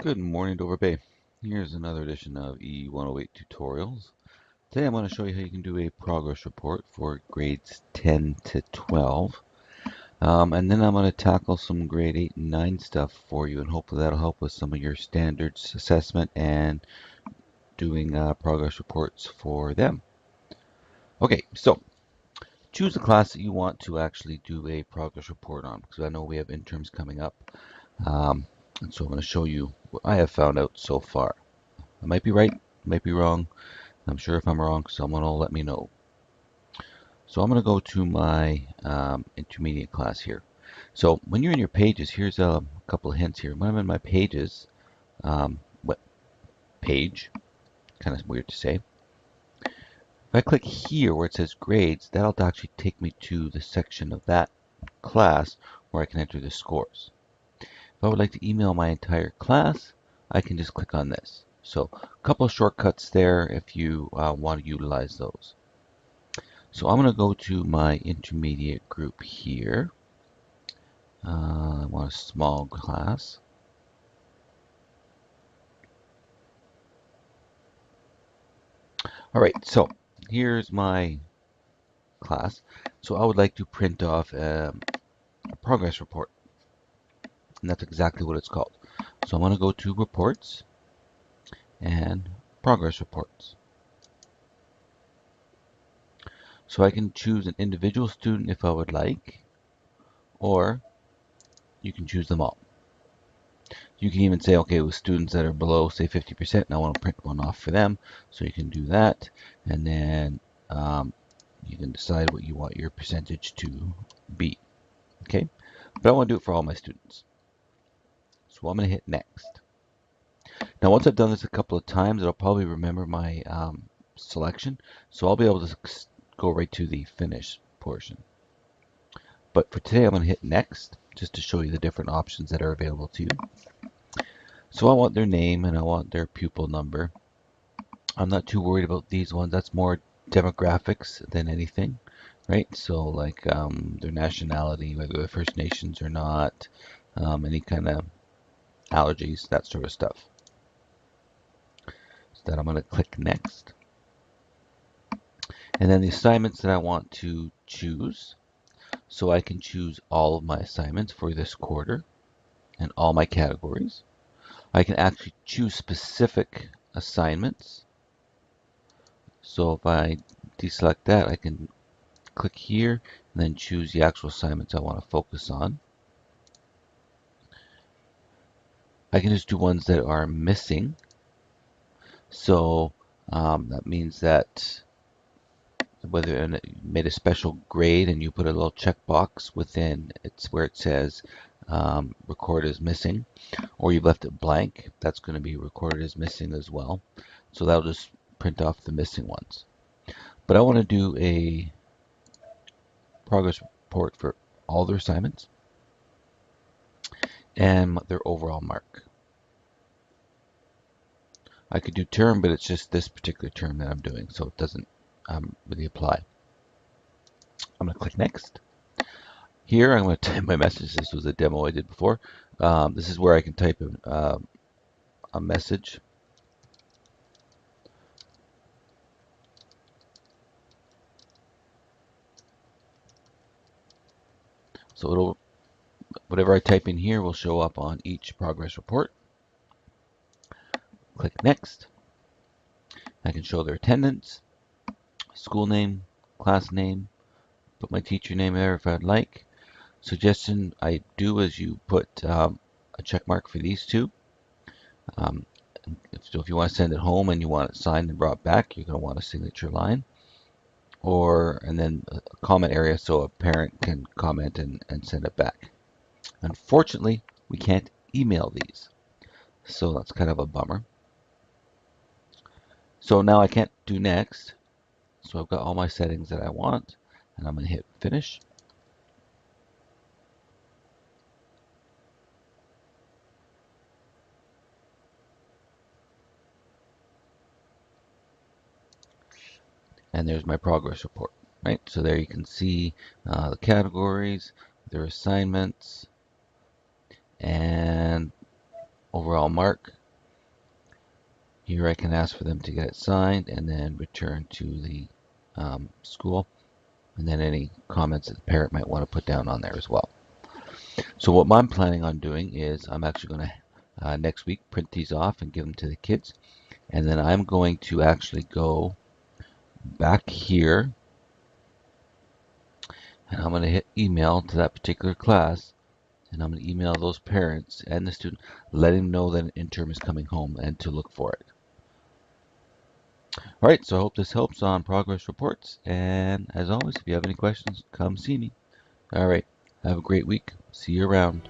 Good morning, Dover Bay. Here's another edition of E108 Tutorials. Today I'm going to show you how you can do a progress report for grades 10 to 12. And then I'm going to tackle some grade 8 and 9 stuff for you, and hopefully that'll help with some of your standards assessment and doing progress reports for them. Okay, so choose a class that you want to actually do a progress report on, because I know we have midterms coming up. And so I'm going to show you what I have found out so far. I might be right, might be wrong. I'm sure if I'm wrong, someone will let me know. So I'm going to go to my intermediate class here. So when you're in your pages, here's a couple of hints here. When I'm in my pages, what page, kind of weird to say. If I click here where it says grades, that'll actually take me to the section of that class where I can enter the scores. If I would like to email my entire class, I can just click on this. So a couple of shortcuts there if you want to utilize those. So I'm going to go to my intermediate group here. I want a small class. All right, so here's my class. So I would like to print off a progress report. And that's exactly what it's called. So I'm going to go to reports and progress reports. So I can choose an individual student if I would like, or you can choose them all. You can even say, okay, with students that are below, say 50%, and I want to print one off for them. So you can do that, and then you can decide what you want your percentage to be. Okay, but I want to do it for all my students. So I'm going to hit next. Now, once I've done this a couple of times, it'll probably remember my selection. So I'll be able to go right to the finish portion. But for today, I'm going to hit next, just to show you the different options that are available to you. So I want their name and I want their pupil number. I'm not too worried about these ones. That's more demographics than anything, right? So like their nationality, whether they're First Nations or not, any kind of allergies, that sort of stuff. So then I'm going to click next. And then the assignments that I want to choose. So I can choose all of my assignments for this quarter and all my categories. I can actually choose specific assignments. So if I deselect that, I can click here and then choose the actual assignments I want to focus on. I can just do ones that are missing. So that means that whether you made a special grade and you put a little checkbox within it's where it says record as missing, or you've left it blank, that's going to be recorded as missing as well. So that'll just print off the missing ones. But I want to do a progress report for all their assignments and their overall mark. I could do term, but it's just this particular term that I'm doing, so it doesn't really apply. I'm going to click next. Here I'm going to type my message. This was a demo I did before. This is where I can type a message. So whatever I type in here will show up on each progress report. Click next. I can show their attendance, school name, class name, put my teacher name there if I'd like. Suggestion I do is you put a check mark for these two. So if you want to send it home and you want it signed and brought back, you're going to want a signature line. And then a comment area so a parent can comment and send it back. Unfortunately, we can't email these. So that's kind of a bummer. So now I can't do next. So I've got all my settings that I want, and I'm going to hit finish. And there's my progress report, right? So there you can see the categories, their assignments, and overall mark. Here I can ask for them to get it signed and then return to the school, and then any comments that the parent might want to put down on there as well. So what I'm planning on doing is I'm actually going to next week print these off and give them to the kids, and then I'm going to actually go back here and I'm going to hit email to that particular class, and I'm going to email those parents and the student, letting them know that an intern is coming home and to look for it. All right, so I hope this helps on progress reports, and as always, if you have any questions, come see me. All right, have a great week. See you around.